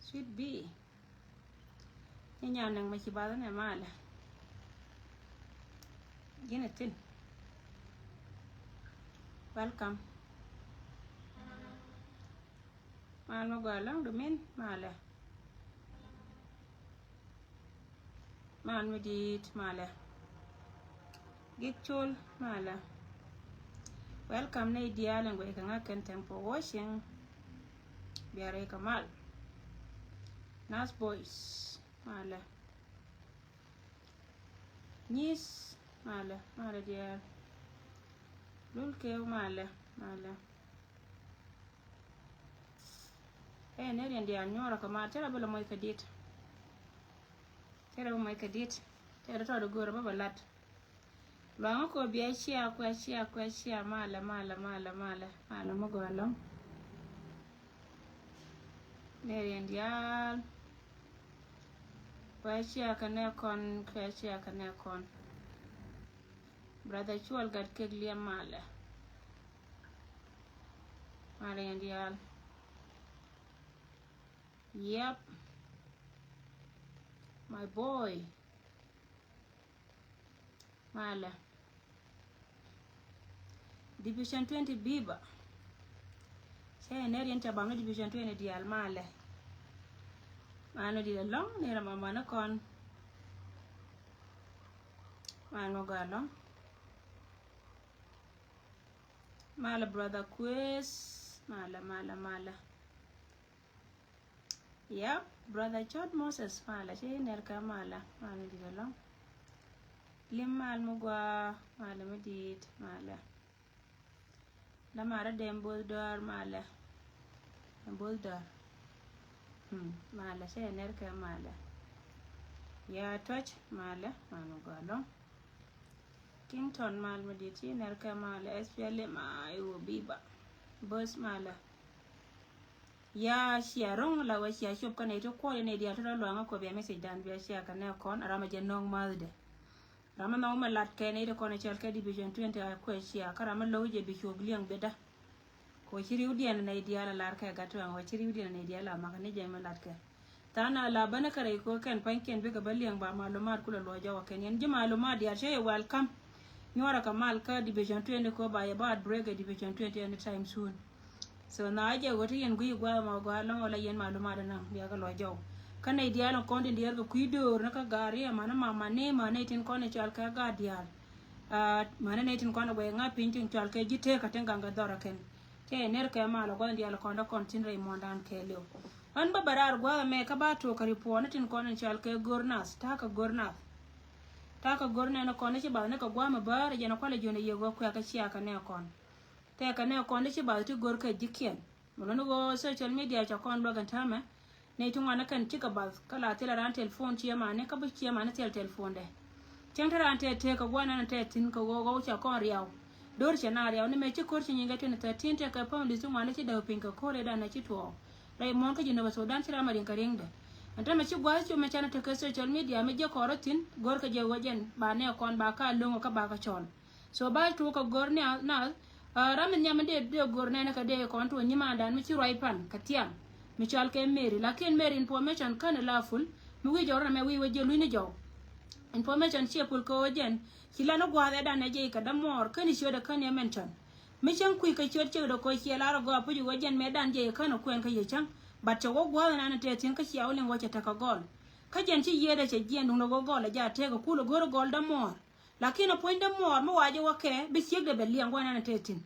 Sweet B. Nhà nang mà chỉ ba này mà là. Gina tin. Welcome. Mà nó gọi lắm được men mà là. Mà nó đi mà là. Gitchul mà là. Welcome na ideal ngwe kanga kan tempo washing. Biare Kamal. Nas boys mala. Nis mala dia. Lulke mala. Nerian dia nyora Kamal tera bala moy kadit. Tera to do gora baba lat. Longo ko biya shia mala mo go along. Nerian dia Kwashia kane kon. Brother Chual got keglia mala. Mala yandial. Yep. My boy. Mala. Division 20 Biba. Say nerian tabanga Division 20 dial mala. Mano di long nera mama na kon. Mano galong. Mala brother quiz. Mala. Yep, brother Chod Moses mala. She nerka mala. Mano di long. Lim mal mugwa mala medit mala. La mara dembuldar mala. Dembuldar. Mala she nerka mala. Ya touch mala mano galong. Kington mal mediti nerka mala SPL ma iwo biba. Bus mala. Ya shia rong la wa shia shop kana ito ko ne dia to lo nga ko be message dan be shia kana kon arama je nong malde. Rama no ma lat ke ne to kon chelka Division 20 ko shia karama lo je bi chog liang beda. Ko chiri udiana na ideala lar ka gato an chiri udiana na ideala maka ne jema lat ka tana la bana kare ko kan panken be ga baliang ba malumar kula lo jawa ken yan ji malumar dia she welcome nyora Kamal ka Division 20 ko ba ya bad break Division 20 anytime soon so na aje goto yen gui gwa ma gwa long wala yen malumar na biya ga lo jaw kana ideala konde ndiar ga kuidor na ka gari mana mama ne mana tin kone chal ka ga dial mana ne tin kone we nga pintin chal ka jite ka tenga ga dora ken ke ner ka malo ko ndial ko ndo kontinre mondan ke leo an babarar gwa me ka ba to ka ripona tin kono chal ke gornas ta ka gorna na kono ci ba ne ka gwa ma bare je na kwale jone yego ko ka ci aka ne kon te ka ne kon ci ba ti gor ka jikien mo no go social media cha kon logan tama ne tun wana kan ci ka ba kala tela ran telephone ci ma ne ka bu ci ma ne telephone de tentara ante te ka gwa na te tin ko go cha kon riaw dor scenario ne me ci korci nyinga 2013 te ka pam disu mana ci daw pinka kore da na ci to dai mon ka jino so dan tira marin ka ringde anta me ci gwa ci me chana te ka social media me je korotin gor ka je wajen ba ne kon ba ka lungo ka ba ka chon so ba tu ka gor ne na ramen nyama de gor ne ka de kon to nyima dan me ci roi pan ka tiam me chal ke meri lakin meri information kan la ful mi wi jor na me wi waje lu ni jaw information ci pul ko wajen kila no gwa da na je ka da mor kan shi da kan ya mention mi chan ku ka chot che da ko kila ro go pu wajen me dan je kan ko en ka ye chan ba che go gwa na te tin ka shi awlen wace ta ka gol ka jen ci ye da che jen no go gol ja te ka ku lo gor gol da mor lakini point da mor mo waje wake bi shi da belian gwa na te tin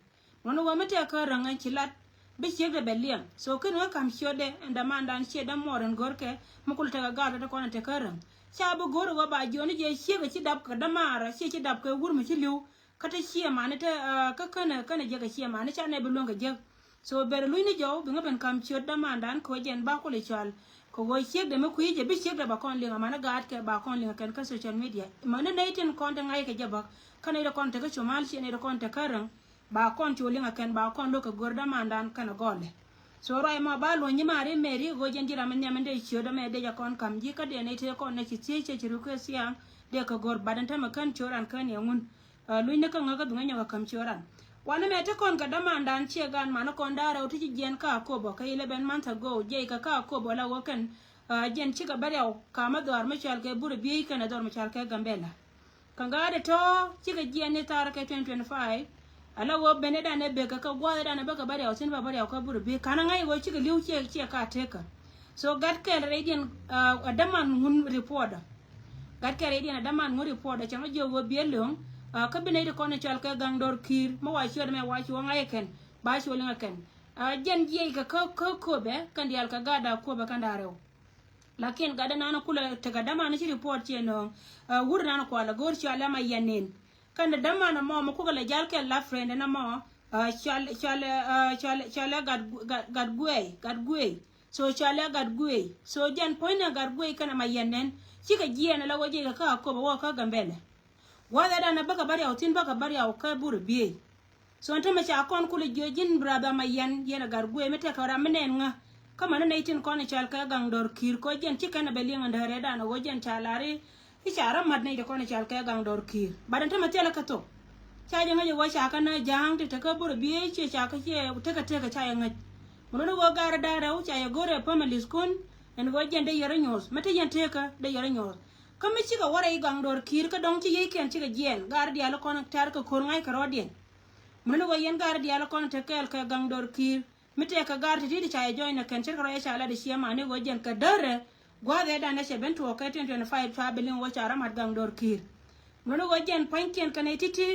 wono wa mate ka rangan kilat bi shi da belian so kan wa kam shode da man dan she da mor en gorke mo kul ta ga da ko na te ka ran shabu goro wa ba joni je shega ci dab ka damara ci dab ka wurmu ci liw kata shiya mane ta ka kana je ka shiya mane cha ne bulonga je so ber lu ni jaw bi ngaben kam ci da mandan ko jen ba ko le chal ko wo shega me ku je bi shega ba kon linga mana gaat ke ba kon linga kan ka social media mane naitin kon ta ngai ka jaba kana da kon ta ka chomal ci ne da kon ta karan ba kon ci linga kan ba kon lo ka gorda mandan kana gole so rai ma ba lo nyimare meri go jendira men nyamende chioda me de jakon kam ji ka de ne te kon ne ci ci ruko siang de ka gor badanta ma kan choran kan yangun lu ne kan ga dunga kam choran wana mete kon ka damandan che gan mana kon dara uti jen ka kobo ka 11 months ago je ka kobo la woken jen chiga baryaw kama dor machal ke buru bi kana dor machal ke gambela kanga de to chiga jen ni tar ke 2025 ala wo beneda ne be ka gwa da ne ba ka baryaw sin ba baryaw ka buru bi kana ngai wo chiga liu che ka teka so gat ke radian adaman mun report gat ke radian adaman mun report chama jo wo bielong ka bine de kono chal ka gang dor kir mo wa chod me wa chu ngai ken ba chu linga ken jen je ka be kan dial ka gada ko be kan daro lakin gada nana kula te ga dama na ci report che no wur nana ko la gor chala ma yanin kan da dama na mo ko la jal ke la friend na mo chala gad guey so chala gad guey so jen point na gad guey kana ma yanin ci ka jiena la waje ka ko ba wa ka gambele wada da na baka bari autin baka bari au ka buru biye so anta ma cha kon kula jojin brother mayan yena gargue mete ka ramenen nga kama na itin kon chal ka gang dor kir ko jen tikana belinga ndare da na wojen chalare ichara mad ne de kon chal ka gang dor kir badan ta matela ka to cha je ngaje wa cha kana jang te ka buru biye che cha ka che teka cha nga muno go gara da raw cha ya gore family skun en wojen de yara nyos mete jen teka de yara nyos kami chiga wara i gang dor kir ka dong chi yeken chiga jen gar dia lo kon tar ka kor ngai ka rodien mun go yen gar dia lo kon te kel ka gang dor kir mite ka gar ti di cha join na ken chira ya chala de siama ne go jen ka dare gwa de da na che bento ka 2025 fa belin wo cha ramat gang dor kir mun go jen panken ka ne titi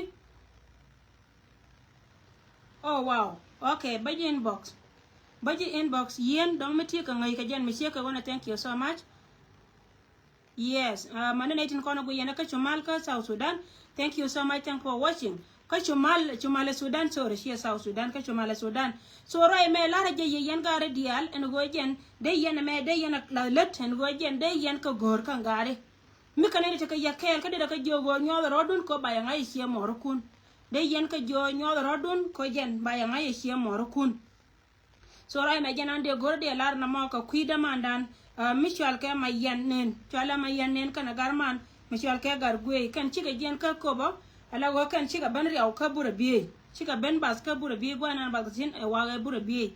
oh wow okay baji inbox yen dong miti ka ngai ka jen mi che ka wana thank you so much. Yes, mana naitin kono go yana ka chumal ka South Sudan. Thank you so much, thank for watching. Ka chumal Sudan sorry, she South Sudan ka chumal Sudan. So right me lara je yen gare dial en go jen de yen me de yen la let en go jen de yen ka gor kan gare. Mi kan ne ka yakel ka de ka jogo nyo rodun ko baya ngai sie morukun. De yen ka jo nyo rodun ko jen baya ngai sie morukun. So right me jen ande gor de lar na mo ka kuida mandan Michal ke mayanen chala mayanen kana garman Michal ke gargue kan chiga jen ka kobo ala go kan chiga banri au ka bura biye chiga ben bas ka bura biye gwana bagzin e waga bura biye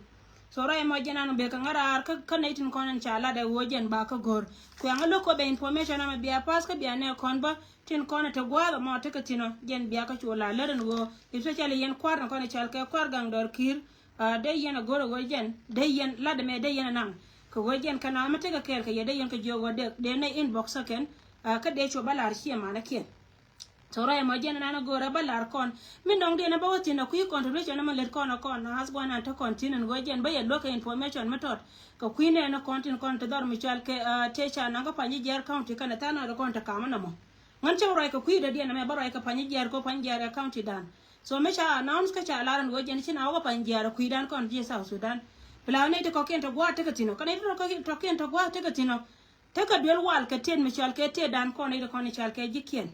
so ray mo jenan be kan arar ka kanaitin konan chala da wojen ba ka gor ko an loko be information am biya pas ka biya ne kon ba tin kona te gwala mo te ka tino jen biya ka chola leren go especially yen kwar na kona chal ke kwar gang dor kir de yen goro go jen de yen lad me de yen nang ko wojen kana mate ka kel ka yede yen ka jogo de na inbox ken ka de cho balar chi mana ken so ray mo jen na gora balar kon min dong de na bawti na ku contribution na let kon has gone to continue wojen ba ye local information method ka kuine na content kon to dar mi chal ke techa na ga panji jar county kana tana ro kon ta kama na mo ngan che ray ka kuida de na me baray ka panji jar ko panji jar county dan so me cha announce ka cha laran wojen chi na ga panji jar kuidan kon je South Sudan Pla ne te koken to gwa te katino kana ito koken to gwa te katino te ka duel wal ka ten michal ke te dan ko ne ko ne chal ke jikien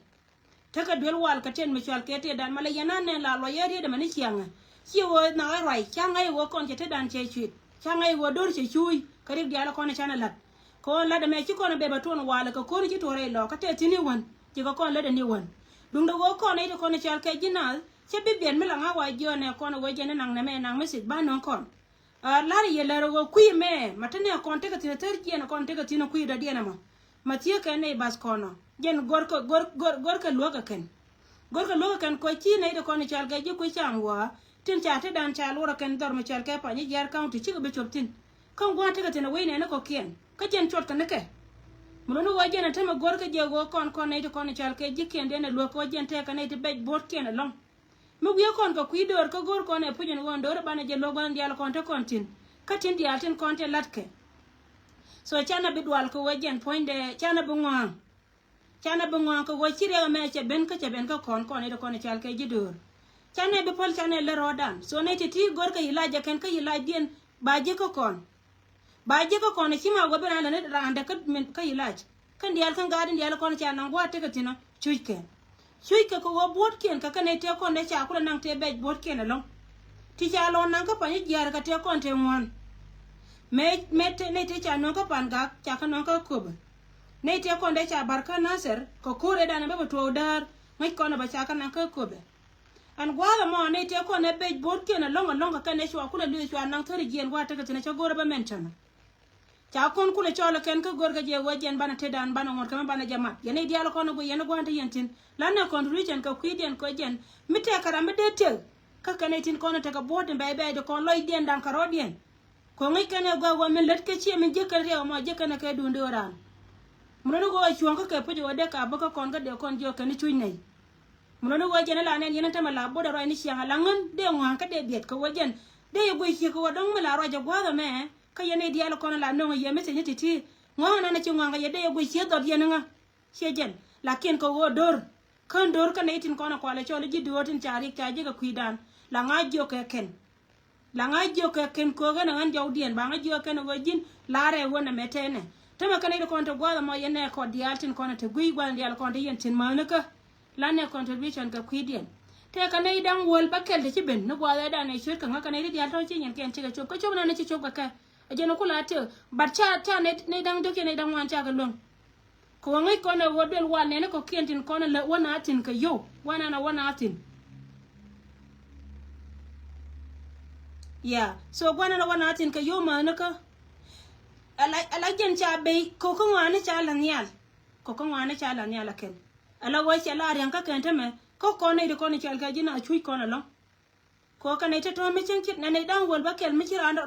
te ka duel wal ka ten michal ke te dan mala yana ne la lo yeri de mani chianga chi wo na rai changa wo kon te dan che chit changa wo dor che chui kari dia la ko ne chana lat ko la de me chi ko ne be baton wal ka ko ni chi tore lo ka te tini won chi ko kon la de ni won dung do ko ne ko ne chal ke jinal che bi ben me la nga wa jo ne ko ne wo je ne nang ne me nang me sit ba non kon lari ye laro go kui me matane konte ka tina terki na konte ka tina kui da diana ma matia ka ne bas kono jen gor ka loga ken ko chi ne de kono chal ga ji ku changwa tin cha te dan cha lora ken dor ma chal ka pa ni jar county chi be choptin kan gwa te ka tina we ne na ko kien ka jen chot ka ne ke muno wa jen ta ma gor ka je go kon ne de kono chal ka ji ken de ne lo ko jen te ka ne te be bot ken long Mugia kon ka kuidor ka gor kon e pujen won dor bana je logon dial kon te kontin katin dial tin kon te latke so chana bidwal ko wajen poinde chana bungwa ko wachire me che ben ka kon e kon chal ke jidur chana be pol chana le rodan so ne ti gor ka ilaja ken ka ilajien baje ko kon e chima go bena ne randa ka ilaj kan dial kan gadin dial kon chana ngwa te ka tino chuike ko wo bot ken ka ne te kon ne cha kula nang te be bot ken lo ti cha lo nang ka pa ni jar ka te kon te won me te ne te cha no ka pan ga cha ka no ka kub ne te kon de cha barka naser ko kure da ne be to dar mai kon ba cha ka nang ka kub an gwala mo ne te ko ne be bot ke na longa ka ne shwa kula lu shwa nang thori gen gwa ta ka tene cha gora ba mention cha kon kula chola ken ka gor ga je wajen bana te dan bana ngor kama bana jama yene dialo kono go yene gwanta yentin lana contribution ka kwiden ko jen mite kara mede te ka kane tin kono te ka boden be de kon loy den dan karodien ko ngi kane go men let ke chi men je ka re mo je kana ke dunde oran muno go chuon ka ke pujo de ka baka kon ga de kon jo kan chuin nei muno go jena la nen yena tama la boda ro ni chianga langan de ngwan ka de biet ko wajen de yo go chi ko dong mala ro ja gwa me ka yene dialo kono la no ye mete nyiti ti ngwana na chi ngwanga ye de yo go chi do yena nga shejen lakin ko go dor kan dor ka ne tin kono kwale chole ji duotin chari ka je ka kuidan la nga jo ka ken la nga jo ka ken ko ga nan jaw dien ba nga jo ken go jin la re wona metene tama kan ne ko to gwa mo yene ko dialtin kono te gui gwa dial ko de yentin manaka la ne contribution ka kuidien te ka ne dan wol bakel de ben no gwa da ne shir kan ka ne dial to chi nyen ken ti ga chop ka chop na ne chi chop ka aje no kula te barcha ta ne dan do ke ne dan wan cha ga long ko ngai kono wodel wane ne ko kentin kono la wana atin ka yo wana na wana atin ya so wana na wana atin ka yo ma naka ala jen cha be ko ko wana cha la nyal ko ko wana cha la nyal ken ala wa cha la ran ka kente me ko kono ide kono cha ka jina chui kono lo ko ka ne to me chen kit na ne dan wol ba kel mi chira ndo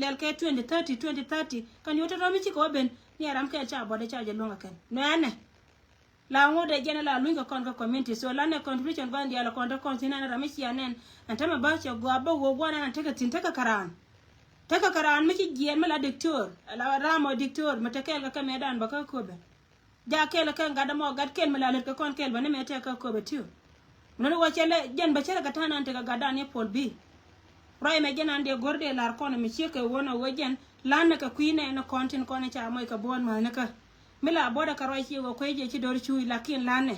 lel ke 2030 kan yo to mi chi ko ben ni aram ke cha bode cha je longa ken nene la ngode jena la lunga kon ka community so la ne contribution ban dia la kon ta kon sina na ramishi anen antama ba cha go ba go gwana na teka tin teka karan mi chi gien mala doctor la ramo doctor matakel ka medan ba ka ko be ja kel ka ngada mo gad kel mala le ka kon kel ba ne meta ka ko be tu nono wa chele jen ba chele ka tanan teka gadan e pol bi rai me jena ande gorde lar kon mi chi ka wona wajen lana ka kuine na kontin kone cha moy ka bon ma naka mila boda ka roi chi go ko je chi dor chui lakin lane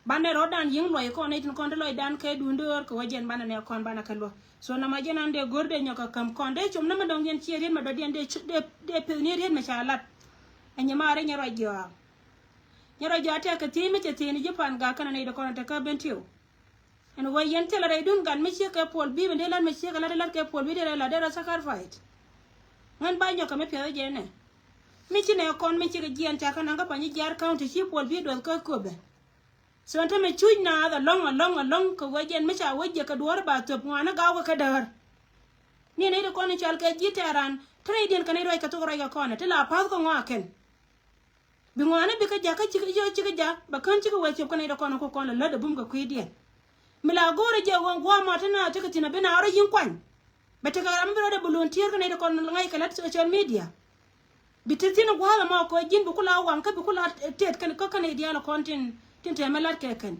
bande rodan ying loy ko ne tin kon loy dan ke dundur ko wajen bana ne kon bana ka lo so na ma jena ande gorde nyoka kam kon de chum na ma dong yen chi ren ma do den de pe ni ren ma cha lat anya mare nyaro jo ta ka ti mi te ti ni japan ga kana ne de kon ta ka bentiu en way yen tela re dun gan mi chi ka pol bi be lan mi chi ka la ke pol bi de la de sakar fight ngan ba nyoka me pye je ne mi chi ne kon mi chi ga jian ta kana ga pani jar county chi pol bi do ka ko be so anta me chu na da long ko wajen mi cha waje ka duwar ba to ngana ga ka dar ni ne de kon ni chal ka jitaran trading kan ro ka to ro ga kon te la pa ko ngaken bi ngana bi ka ja ka chi ga ja ba kan chi ga waje kan ro kon ko kon la da bum ga kuidien mi la gore je won gwa ma tana te ka tina be na ro yin kwan bete ka ambiro de volunteer kana ide kon ngai kala social media bititina gwala ma ko jin bu kula wan ka bu kula tet kan ko kana ide ala content tin te melat ke kan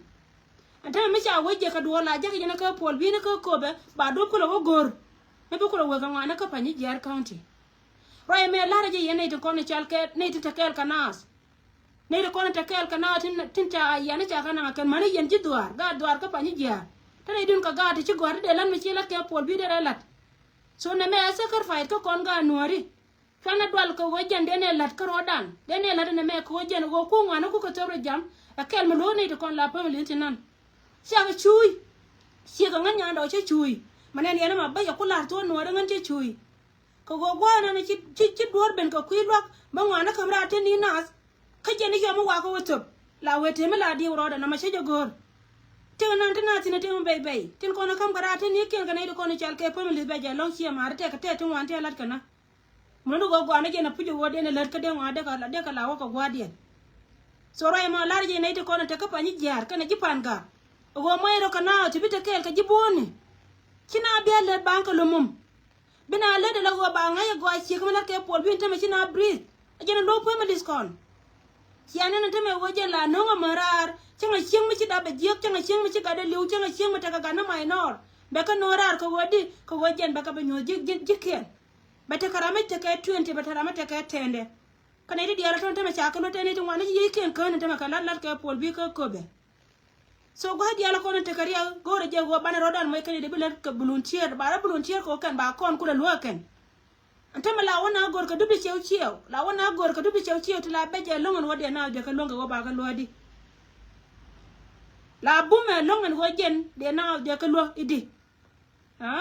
anta mi cha waje ka dola je ka jina ka pol bi na ka ko be ba do kula go gor me bu kula ga ngana ka pani jar county rai me la je yene ide kon chal ke ne tin takel kanas ne ide kon takel kana tin ta yana cha kana kan mani yen ji duar ga duar ka pani jar tane idun ka ga ti ci gor de lan mi ci la ke pol bi de lat so na me sakar fight ko kon ga nuari fana dwal ko wajen dene lat ko rodan dene lat na me ko wajen go ku ngana ku ko tobre jam akel me lo ne to kon la family tinan sia ga chui sia ga nganya do che chui manen yana ma ba ya kula to nuari ngan che chui ko go go na ci dor ben ko ku lok ba ngana kamra te ni nas ka je ni yo mo wa ko wotop la wete me la di roda na ma che jogor tin nan tin atin tin bebe tin kono kam garate ni ken kana ide kono chal ke family be ja long sia mar te ka te tin wan te lat kana mun go go na je na pujo wode ne lat ka de wa de ka la wa ko gwadien so rai ma lar je ne ite kono te ka pani jar kana jipan ga go mai ro kana ti bite kel ka jiboni kina be le banka lo mum bina le de la go ba ngai go chi ka la ke pol bin te me kina breathe ajena lo family skon kiana na te me woje la no marar changa chieng mi ci da be jiek changa chieng mi ci ga de liu changa chieng mi ta ga na mai nor be ka norar ko wodi ko wojen ba ka be nyo jiken be te karame te ka 20 be te karame te ka tende kana ide diara ton te me cha ka no te ne to ngani jiken kan te me ka lat ka pol bi ka ko be so go diala ko te kariya gore je go bana rodan mai kan de be lat ka volunteer ko kan ba kon kula lo kan antama la wona gor ka dubi chew la wona gor ka dubi chew to la be je longon wodi na de ka longa go ba ka lodi la bume longan wojen de na de ka lo idi ha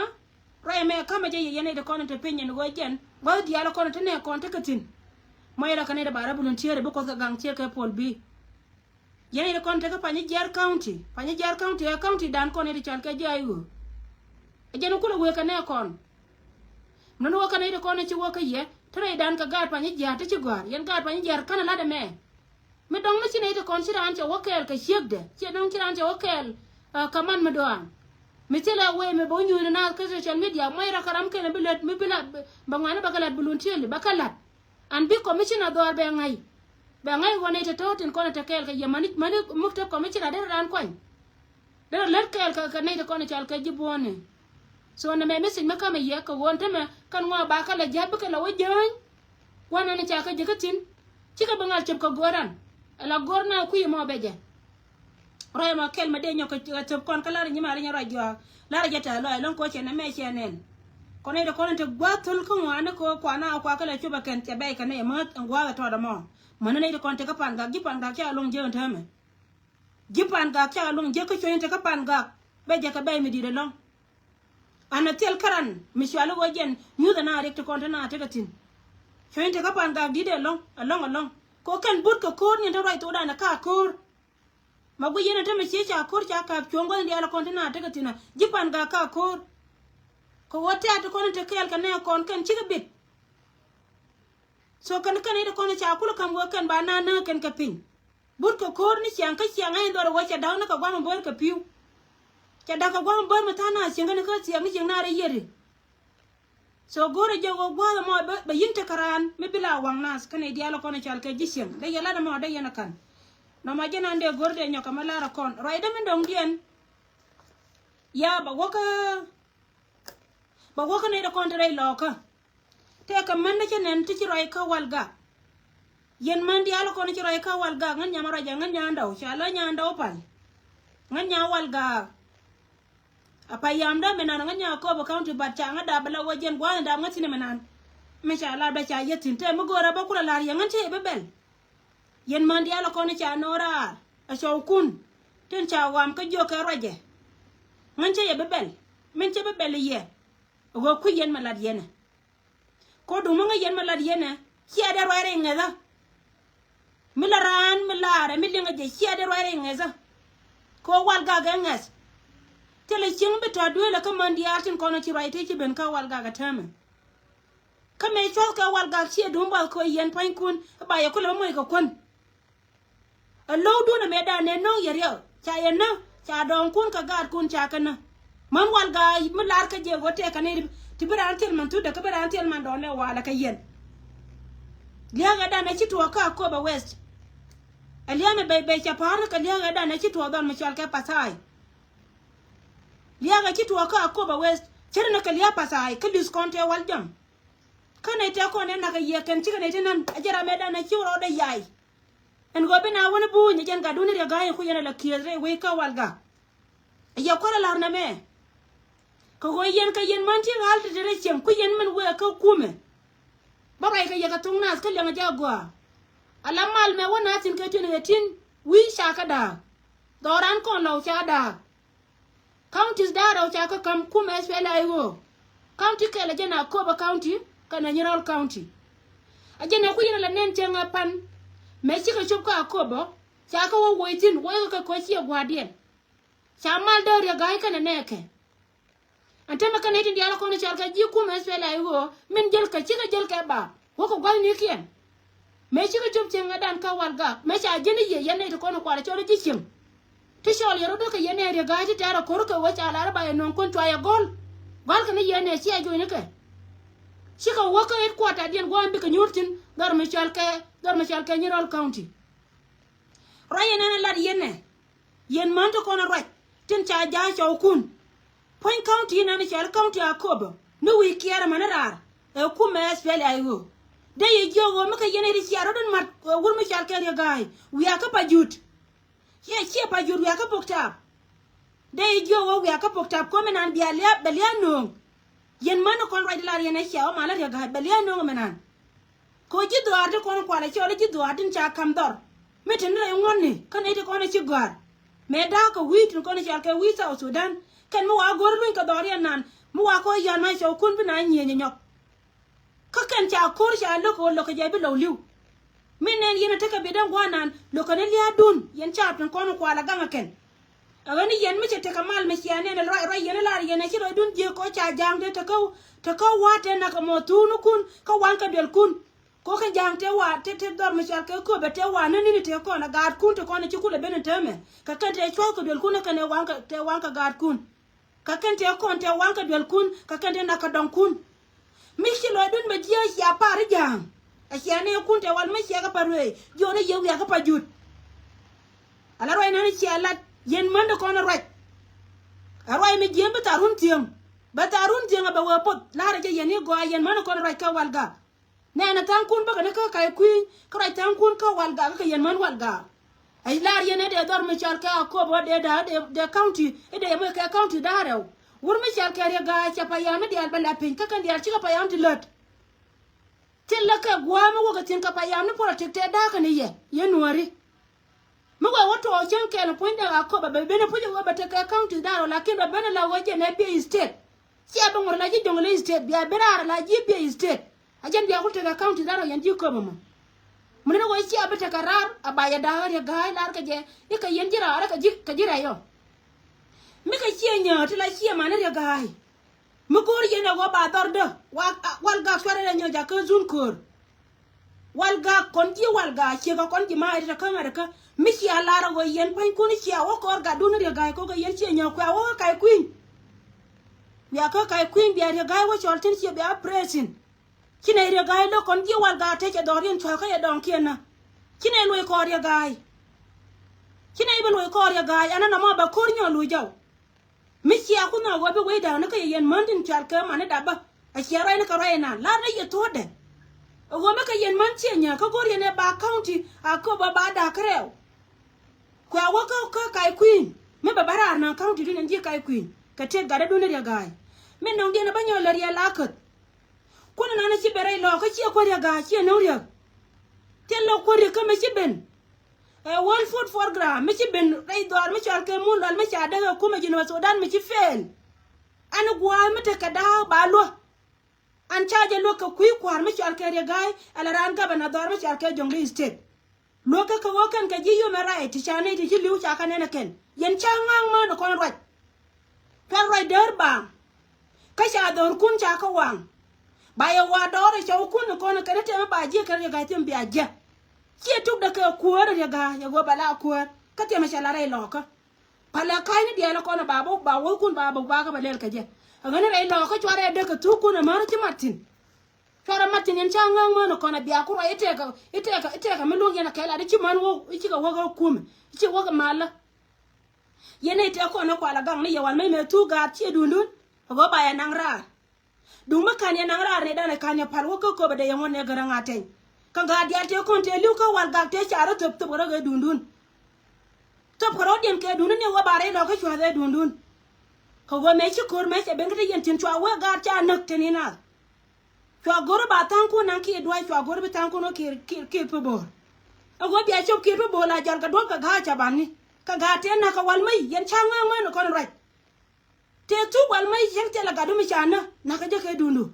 ray me kama je yene de kono te penyen wojen ba di ala kono te ne kon te katin moy la kaneda bara volunteer be ko ka gang che ka pol bi yene de kon te ka pani jar county e county dan kono de chan ka jayu e jeno kulo we ka ne kon nono wo kana de kono ci wo ka ye tre dan ka gar pani jar te ci gar yen gar pani jar kana la de me dong na ci ne de kon ci ran ci wo kel ka shegde ci dong ci ran ci wo kel kaman me doan me tela we me bo nyu na ka social media moy ra karam ke ne bilet me bilat ba ngana ba kalat volunteer li ba kalat an bi commissioner do be ngai wone te totin kono te kel ka yamani mani mufta commissioner de ran koñ de let kel ka ne de kono chal ka jibone so na me message me kama ye ka wonte me kan ngo ba kala jab ka la wajan wana ne cha ka jikatin cika bangal chep ka goran la gorna ku mo beje roy ma kel ma de nyoko chep kon kala ni ma ra jo la ra jeta lo lon ko chene me chenen kono de kono te gwatul ko wana ko kwana kwa kala chuba ken te bay kan e ma ngwa to da mo mana ne de kon te ka pan ga gipan ga cha long je ntame gipan ga cha long je ko choyin te ka pan ga beje ka bay mi di de long ana tel karan mi shalo wojen nyu da na rek te kon te na te katin choyin te ka pan ga di de long along ko kan but ko kor ni to rai to da na ka kor ma bu yena te me che cha kor cha ka chongo ndi ala kon te na te katina gipan ga ka kor ko wote at kono te kel kan ne kon kan ci bit so kan de kono cha kula kan wo kan ba na kan ka pin but ko kor ni chiang ka chiang ai do wo cha daw na ka gwa mo ka piu cha da ka gwa mo ma ta na chiang ne ka chiang ni chiang na re yeri so gore je go gwa mo ba yinte karan me bila wang nas kan di ala kono cha ka jisem da yala da mo da yana kan no ma jena ande gorde nyoka malara kon roi da men dong dien ya ba woka ne da kontre loka te ka man da chenen ti roi ka walga yen man di ala kono ci roi ka walga ngan nya mara jangan nya ndaw shala nya ndaw pal ngan nya walga apa yam da menan ngan nya ko ba county bat cha ngada bala wajen gwa da ngati ne menan me shala da cha yetin te mo gora ba kula lar yangan te bebel yen man di ala kono cha nora a shawkun ten cha wam ka jo ka roje ngan te bebel men te bebel ye go ku yen malad yene ko du mo nga yen malad yene ci ada roere ngeza milaran milare milinga je ci ada roere ngeza ko wal ga nges tele cing be to dole ka mandi atin kono ci roite ci ben ka wal ga tame kame chol ka wal ga ci du mbal ko yen pan kun ba ya ko lo mo ko kon a lo du na me da ne no yeriyo cha yen na cha don kun ka gad kun cha kana man wal ga milar ka je gote ka ne ti bira antel man tu da ka bira antel man don ne wala ka yen liya ga da na ci to ka ko ba west aliya me be cha par ka liya ga da na ci to don ma chal ka pasai liya ga ci to ka ko ba west chere na ka liya pasai ka discount e wal jam kana te ko ne na ka ye kan ci ka ne nan ajara me da na ci ro da yai en go be na wona bu ni jen ga du ne ga ku yana la kiyere we ka wal ga ya ko la lar na me ko yen ka yen man ti hal te re chem ku yen man we ka kume ba bai ka yaga tung nas ka lenga jagwa ala mal me wona tin ka tin yetin wi sha ka da doran kon law cha da counties da raw cha ka kam kume espela iwo county ke la jena ko ba county kana nyiral county ajena ku yen la nen chenga pan me chi ka chup ka ko ba cha ka wo woitin wo ka ko chi gwadien cha mal do ya ga kana neke antama kan eti diala kono charka ji ku mes fela iwo min jel ka chika jel ka ba woko gal ni kien me chika job chenga dan ka walga me cha jeni ye yene to kono kwara choro ji chim ti shol yero do ka yene re ga ti tara kor ka wacha ala ba non kon to ya gol kan yene chi ajo ne ke chika woko et kwata dien go ambi ka nyurtin gar me chalka nyirol county rayene na lad yen man to kono raj tin cha ja chawkun Point county na ni chal county akobo no wi kiara manarar e ku mes fele ayo de ye jogo maka yene ri chiaro don mat wul ma chal kere gai wi aka pajut ye chi pajut wi aka pokta de ye jogo wi aka pokta ko menan bialia beliano yen mano kon right la yene chiao mala re gai beliano menan ko ji do arte kon kwala chole ji do atin cha kam dor meten re ngonni kan ete kon chi gar me da ka wit ko ne chal ke wit South Sudan kan mo wa gor lu ka dori nan mo wa ko yan ma cho kun bina nye nyok ka kan cha kor cha lo ko je bi lo liu min nen yena taka bedan gwanan lo kan liya dun yen cha tan ko no kwala ganga ken agani yen mi te kamal me chiane ne rai yen la yen chi ro dun je ko cha jang de ta ko wate na ka mo tunu kun ka wan ka del kun ko ka jang te wa te dor me cha ko be te wa ni te ko na gad kun te ko ne chi ku le ben te me ka kan te chwa ko del kun ka ne wan ka te wan ka gad kun ka kan te ko te wan ka del kun ka kan te na ka don kun mi chi lo dun be je ya par jang a chiane kun te wal me chi ka parwe jo ne ye ya ka pa jut ala ro ina ni chi ala yen manda ko na right arwai mi jembe tarun tiam ba tarun tiam ba wa pot la ra je yen go yen manda ko na right ka walga ne na tan kun ba ka kai queen ka right tan kun ka walga ka yen man walga ai la yen de dor mi chal ka ko bo de da de county e de mo ka county da rew wur mi chal ka re ga cha pa ya me de ba la pin ka kan de chi ka pa ya ti lot til la ka gwa mo ga tin ka pa ya ni protect da ka ni ye nuari mwa watu wa jenke na poinda akoba bebene puja wa bateka county daro lakini babene la waje na be state si abangor la jidong le state bia berar la jibe state ajen bia kuteka county daro yanji ko mama munena ko si abateka rar abaya daro ya gai lar ka je ika yenjira ara ka jira yo mika chienya tila chia manere ya gai mukuri yena go ba dordo wal ga swara nyo ja ka zunkur walga konji walga chega konji ma ita kan arka miki alara go yen pan kuni chia wo ko ga dunu re ga ko ga yen chia nya kwa wo kai queen ya ka kai queen bia re ga wo chol tin chia bia presin kine re ga lo konji walga te che dorin chwa ka ya don kiena kine lo ko re ga kine ibe lo ko re ga ana na ma ba ko nyo lu jaw miki aku na go be we da na ka yen mandin chal ka mane da ba a chia ra na ka ra na la na ye to de ogo me ka yen man chienya ka gor yene ba county akoba ba da kreo kwa waka ka kai queen me ba bara na county din ndi kai queen ka te gare do ne ya gai me no ndi na banyo la ya lakat kuna na ci bere lo ka ci ko ya ga ci no ya te lo ko ri ka me ci ben one food for gram me ci ben rai dor me chal ke mun lal me cha daga kuma jino Sudan me ci fel ana gwa me te ka da ba lo an charge lo ka kui kwar me chal ke gai ala ran ka bana dor me chal ke jongle state lo ka ka wokan ka jiyo me rai ti chane ti liu cha ka ne ken yen cha ngang mo no kon right kan right der ba ka sha dor kun cha ka wang ba ya wa dor cha kun ko na ka te me ba je ka gai tim bi aje ki tuk da ka kuwar ya ga ya go bala kuwar ka te me sha la rai lo ka pala kai ni dia la ko na ba wo kun ba ka ba lel ka je agana rai lo ka chware de ka tu kun ma na ti martin chware martin en cha ngang mo no ko na bia ku ite ka me lu ya na ka la de chi man wo chi ka wo ga kum chi wo ga mala yene ite ko na kwa la gang ni ya wan me tu ga chi dundun go ba ya nang ra du ma kan ya nang ra ne da na kan ya par wo ko ba de ya ne ga nga ten ka ga dia te kon te lu ko wal ga te cha ra top ga dundun top ko dem ke dundun ne wo ba re lo ka chware dundun ko go me chi kur me se ben ka yen tin chwa wo ga cha nak tenina chwa gor ba tan ko nan ki dwa chwa gor ba tan ko no ki po bo go bia chop ki po bo la jar ka do ka ga cha ban ni ka ga te na ka wal mai yen cha nga ma no ko right te tu wal mai yen te la ga do mi cha na ka je ke dundu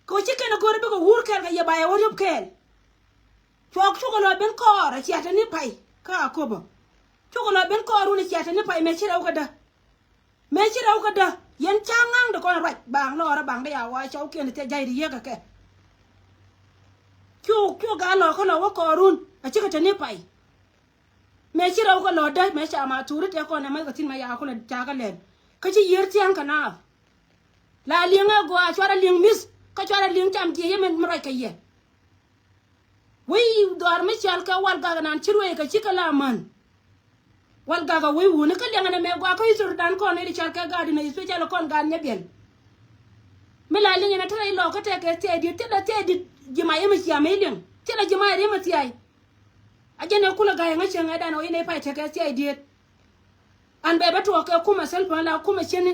ko chi ke na gor ba ko hur kel ga ya ba ya wo yob kel chwa ko lo ben ko ra chi ata ni pai ka ko bo chwa lo ben ko ru ni chi ata ni pai me chi ra ka da me chi ra ka da yen cha ngang de ko right bang lo ra bang de ya wa chau ke ni te jai ri ye ka ke kyu ga lo ko lo ko run a chi ka ta ni pai me chi ra ko lo da me cha ma tu ri te ko na ma ka tin ma ya ko la cha ka len ka chi yer tiang ka na la linga go a chwara ling mis ka chwara ling cham ti ye men mra ka ye wi dor me chal ka wal ga nan chi ro ka chi ka la man wal gaga we wona ka lenga me gwa ko isur dan ko ne chal ka gadi na special kon gan ne bel me la linga na tare lo ka te ke te di jima yema ci amelin te la jima yema ci ay ajene kula ga nga chenga dan o ine pa te ke te di an be beto ko kuma sel pa la kuma chene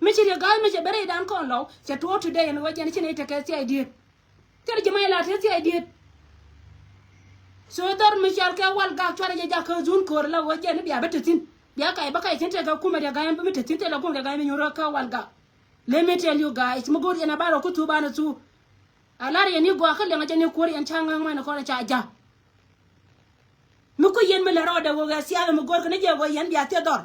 me ci ga me ci bere dan ko lo ce to today en wajene chene te ke te di te jima la te di so dar mi shal ka wal ga chwara ja ka zun ko la wo je ne biya batatin biya kai ba kai tinte ga kuma da gayan bi tinte la kuma da gayan nyoro ka wal ga let me tell you guys mu gori na baro ku tu bana tu alar ya ni go akal nga jani ko yan changa ma na ko na cha ja mu ko yen me la ro da go ga siya mu gor ka ne je go yen biya te dor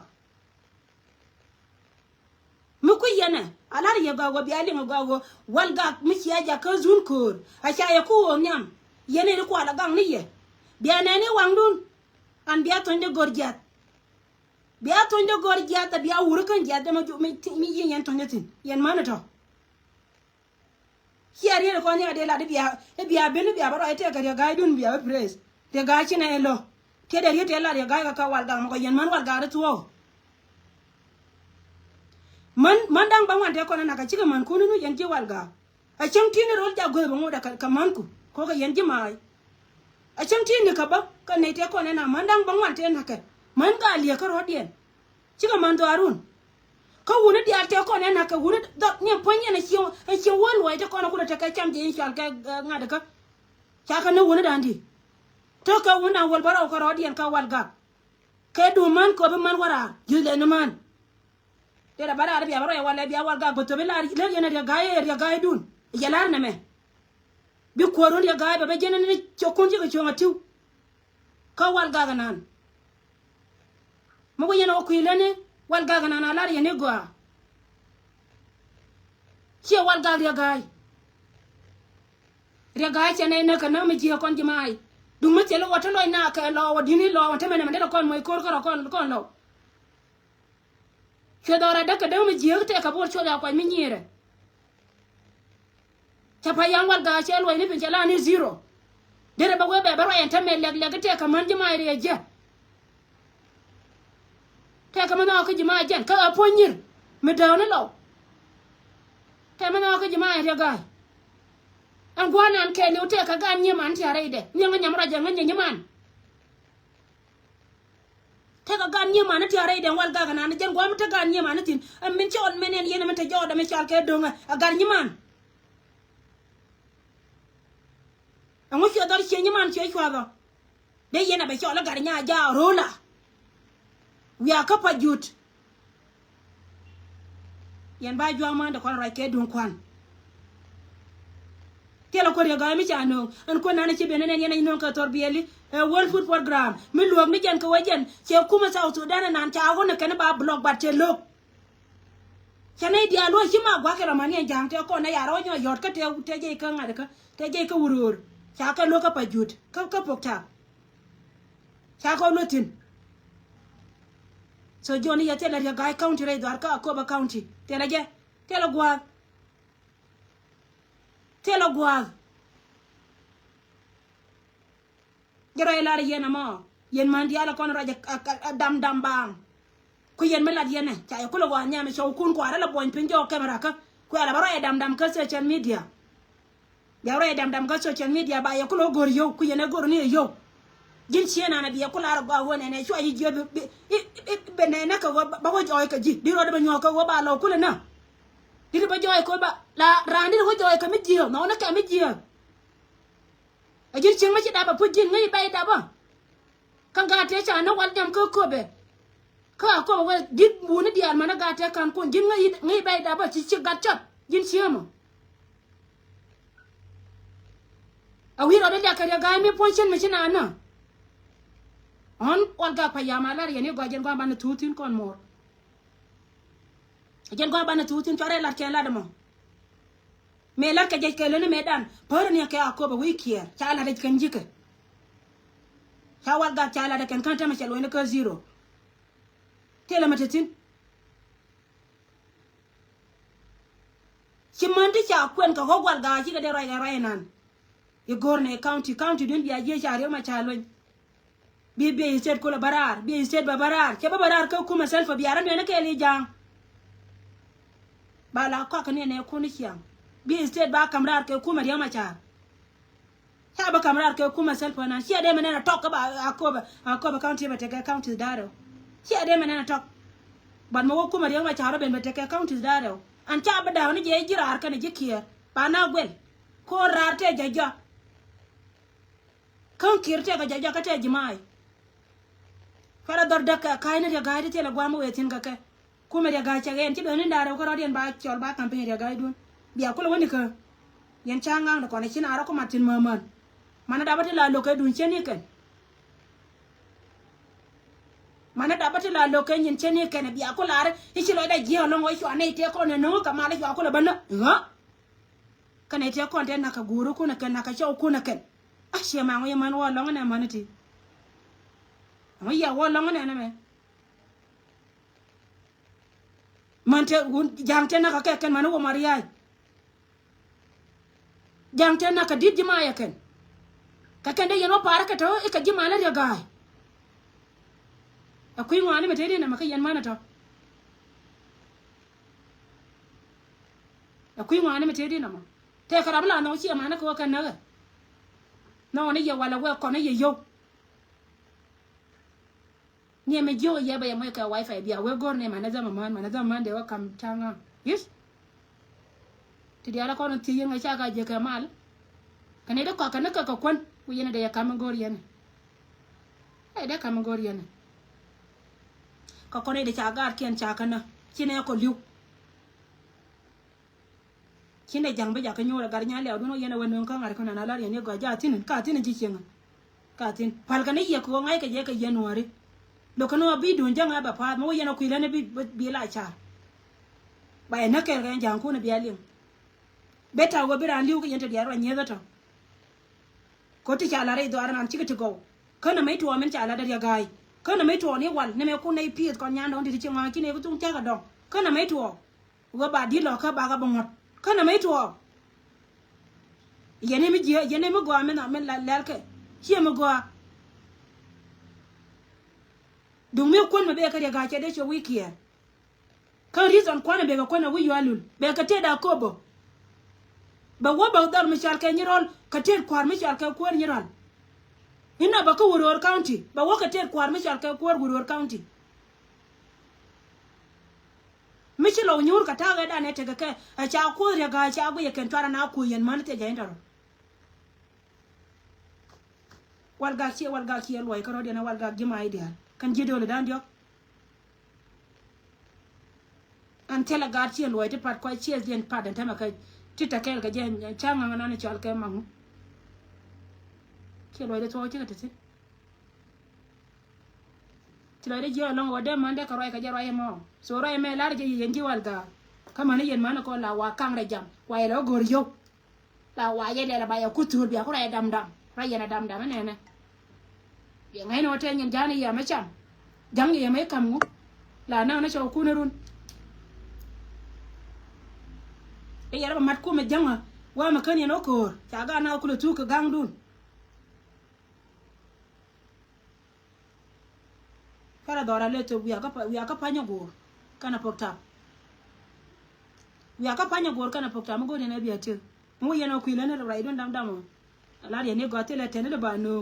mu ko yen alar ya go biya li go wal ga mi siya ja ka zun ko a cha ya ku nyam yene ni ko ala gang ni ye biya na ni wangdun an biya tonde gorjat biya tonde gorjat biya wurkan jat da mi yen tonde tin yen mana to here yene ko ni ade la de biya benu biya baro ite ga ga dun biya praise de ga china elo te de yete la de ga ka wal gang ko yen man wal ga da tuwo man dang bangwan te ko na ka ciga man kunu yen ji wal ga a cem tini rol ja go bango da ka man ku ko ga yen ji mai a cem tini ka ba ka ne te ko na man dang bangwan te na ka man ga liya ka rodien ciga man do arun ka wuna dia te ko na ka wuna do ne ponye na ci won wa te ko na ku da ka cem je insha ka ngada ka ka na wuna dandi to ka wuna wal baro ka rodien ka wal ga ka du man ko be man wara jule no man te da bara biya baro ya wala biya wal ga go to be la le yana ya ga dun ya lar na me bi ko ron ya ga ba jena ni chokunji ga chonga tiu ka wal ga nan mo go yana o kuilene wal ga nan alar ya ne go che wal ga ya ga che ne na kana mi ji kon ji mai dum ma che lo wata lo na ka lo wadini lo wata me na kon mo ko kon lo che dora da ka da mi ji te ka bor cho da kwa mi nyire chapa yang wal ga che lo ni pin chala ni zero dere ba we be baro en tamme leg te ka man ji mai re je te ka man ka ji mai jen ka aponyir me da ne lo te man ka ji mai re ga an gwana an ke ni te ka ga nyi man ti are de nyanga nyamra je nganya nyi man te ka ga nyi man ti are de wal ga na jen gwa mta ga nyi man tin min ci on menen yene man te joda me chal ke donga ga nyi man ango fi odor che nyi man che chwa ba de yena be chola gar nya ja rola wi aka pa jut yen ba jwa man da kon ra ke don kwan tela ko ga mi chano an ko nana ci benen yena non ka torbiyeli world food program mi luog mi jen ko wajen che kuma South Sudan nan cha go na kan ba blog ba che lok chane dia lo chi ma gwa ke ramani jang te ko na yaro nyo yot ka te je ka ngada ka te je ka wurur cha ka lo ka pa jut ka pokta cha ko lotin so joni ya tela ya gai county re dar ka ko ba county tela je tela gwa jero ila yena mo yen man dia la kon raja dam bang ku yen melat yene cha ko lo wa nyame so kun ko ara la bon pinjo kamera ka ku ala baro e dam ka social media ya ro e dam ka social media ba ya ko lo gor yo ku yene gor ni yo jin chena na biya ko la ra gwa wona ne so yi jobe be ne na ka ba ko joy ka ji di ro de ba nyo ka wo ba lo ku le na di ba joy ko ba la randi ko joy ka mi ji no na ka mi ji a jin chen ma ci da ba pu jin ngai bai da ba kan ga te cha na wal jam ko be ka ko wa dit bu ni dial mana ga te kan ko jin ngai bai da ba ci ga chap jin chiamo a wi ro da ka ga mi ponchen mi china na on wal ga pa ya ma la ye ni go jen go ba na tutin kon mor jen go ba na tutin tore la ke la da mo me la ka je ke le me dan por ni ka ko ba wi kier cha la de kan jike cha wal ga cha la de kan ta ma chelo ni ka zero tela matatin chimandi cha kwen ka hogwal ga ji ga de rai nan e gorne county dun biya je cha re ma cha lo bi state ko la barar bi state ba barar ke ba barar ka kuma selfa biya ran ne ke li jang ba la ko ka ne ko ni kiyan bi state ba kamrar ke kuma ya ma cha ta ba kamrar ke kuma selfa nan shi de menena tok ba akoba county ba te ga county daro shi ade menena tok ban mo kuma ya ma cha ro ben ba te ga county daro an cha ba da ni je jira har kana jikiya ba na gwel ko rarte jaja kan kirte ga jaja ka te jimai fara dar daka kaina ya gaide te la gwamu wetin ga ka kuma ya ga cha gen ti do ni ndara ko rodien ba chol ba campaign ya gaidun biya kula woni ka yen changa ko na kina ara ko matin maman mana da bata la lokai dun cheni kan mana da bata la lokai yin cheni kan biya kula ara ichi lo da giyo longo ichi anai te ko ne no ka mala ichi kula banna ha kana te ko den naka guru kuna kan naka chaw kuna kan ashe ma ngoy man wa longo ne manati ngoy ya wa longo ne me mante jangte naka ke kan manu wo mariya jangte naka didji ma ya kan ka kan de yeno para ka to e ka jima la ya gai akui ngwane me tede na maka yan mana to akui ngwane me tede na ma te ka rabla no chi mana ko kan na no ne ya wala we ko ne ye yo ni me jo ya ba ya mo ka wifi biya we gor ne mana zaman de wa kam tanga yes ti dia ko no ti yen ga cha ka je ka mal kane da ko kan ka ka kon ku yene da ya kam gor yene ai da kam gor yene ka ko ne da cha gar ken cha kana kine ko liu kine jang ba ja ka nyora gar nya le aduno yene wono kan ar kana na la yene go ja tin ka tin ji chen ka tin pal kan ye ko ngai ka je ka january lo kano bi dun janga ba pa mo yene ku ile ne bi la cha ba na ke ga jang ku ne bi alim beta go bira liu ka yente dia ro nyeza to ko ti cha la re do aran ci ka go kana mai to men cha la da ya gai kana mai to ne wal ne me ku nei pi ko nya ndo ti ci ma ki ne ku tung cha ka dong kana mai to go ba di lo ka ba ga bongot kana mai to yene mi go men la lel ke ci me go dung me kon me be ka ga che de cho wiki kan reason kwana be ga kwana wi yalul be ka te da kobo ba wo ba dar mishal ke nyirol ka ter kwar mishal ke kwar nyirol ina ba ko Wuror County ba wo ka ter kwar mishal ke kwar Wuror County mishilo nyur ka ta ga da ne te ga ke a cha ko ya ga cha bu ya ken twara na ku yen man te ja indaro wal ga chi loy ka ro de na wal ga gima idea kan jido le dan dio an tela ga chi loy te pat ko chi den pat den ta ma ka tita kel ga jen changa ngana ne chal ke mangu ke loy de to che te ti loy de je long wode mande ka roy ka je roy mo so roy me lar je yen ji wal ga kama ne yen mana ko la wa kang re jam wa lo gor yo la wa ye le la ba ya kutur bi ko ra dam ra ye na dam ne ne ye ngai no te nyen jani ya ma cham jang ye mai kam ngu la na cho ku ne run e yara ba mat ko me janga wa ma kan ye no ko ta ga na ku le tu ka gang dun kala dora le to wi aka panya go kana pokta wi aka panya go kana pokta mo go ne biya te mo ye no ku le ne ra idon dam la ye ne go te le tene le ba no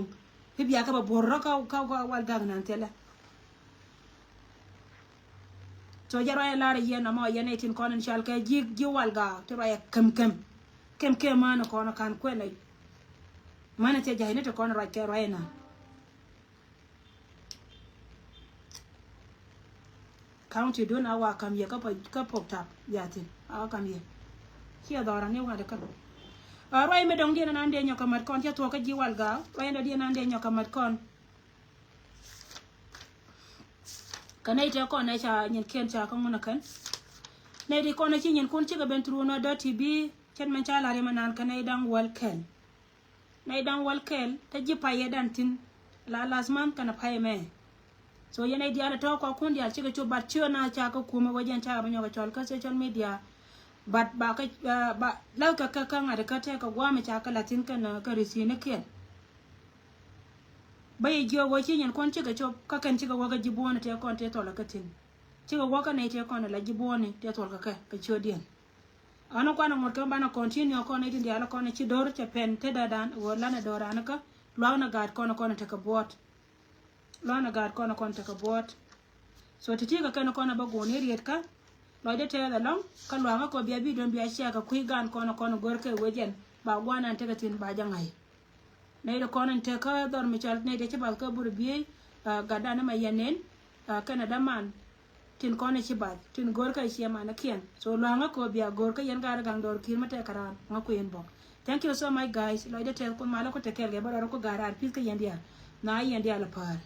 he biya ka ba borro ka wal gang nan tele to jaro ya lare ye na mo ye ne tin kono shal ka ji wal ga to ra kem man kono kan ko ne mana te jahine to kono ra ke ra na county don awa kam ye ka pokta yatin awa kam ye kia dora ne wa de ka roi me dong dina nande nyoka mat kon ya to ka ji wal ga roi na dina nande nyoka mat kon kanai te kon na cha nyen ken cha ko ngona kan ne di kon na chi nyen kon chi ga ben tru no .tv chen man cha la re manan kanai dang wal ken nai dang wal ken ta ji pa ye dan tin la lasman kana pa me so yene dia na to ko kun dia chi ga chu bat chu na cha ko kuma wajen cha ba nyoka chol ka social media bat ba ka ba lau ka ngada ka te ka gwa me cha ka latin ka na ka risi ne ken bai jo wo chi nyen kon chi ga chop ka kan chi ga wa ga jibone te kon te to la ka tin chi ga wa ka ne te kon la jibone te to ka cho dien ano kwa na ngot ka bana continue ko ne din dia la kon chi dor che pen te dadan wo la na dora na ka lo na gad kon te ka bot lo na gad kon te ka bot so ti ga kan kon ba go ne riet ka lo de te la long ka lo nga ko bia bi don bia sia ka kui gan kono gor ke wejen ba gwana te ka tin ba jangai ne do konen te ka dor mi chal ne de ci bal ka bur bi ga dana ma yanen Canada man tin kone ci bal tin gor ka ci ma na kien so lo nga ko bia gor ka yen gar gang dor kin mate karan nga ko yen bo thank you so much guys lo de te ko mala ko te kel ge ba ko garar pis ka yen dia na yen dia la par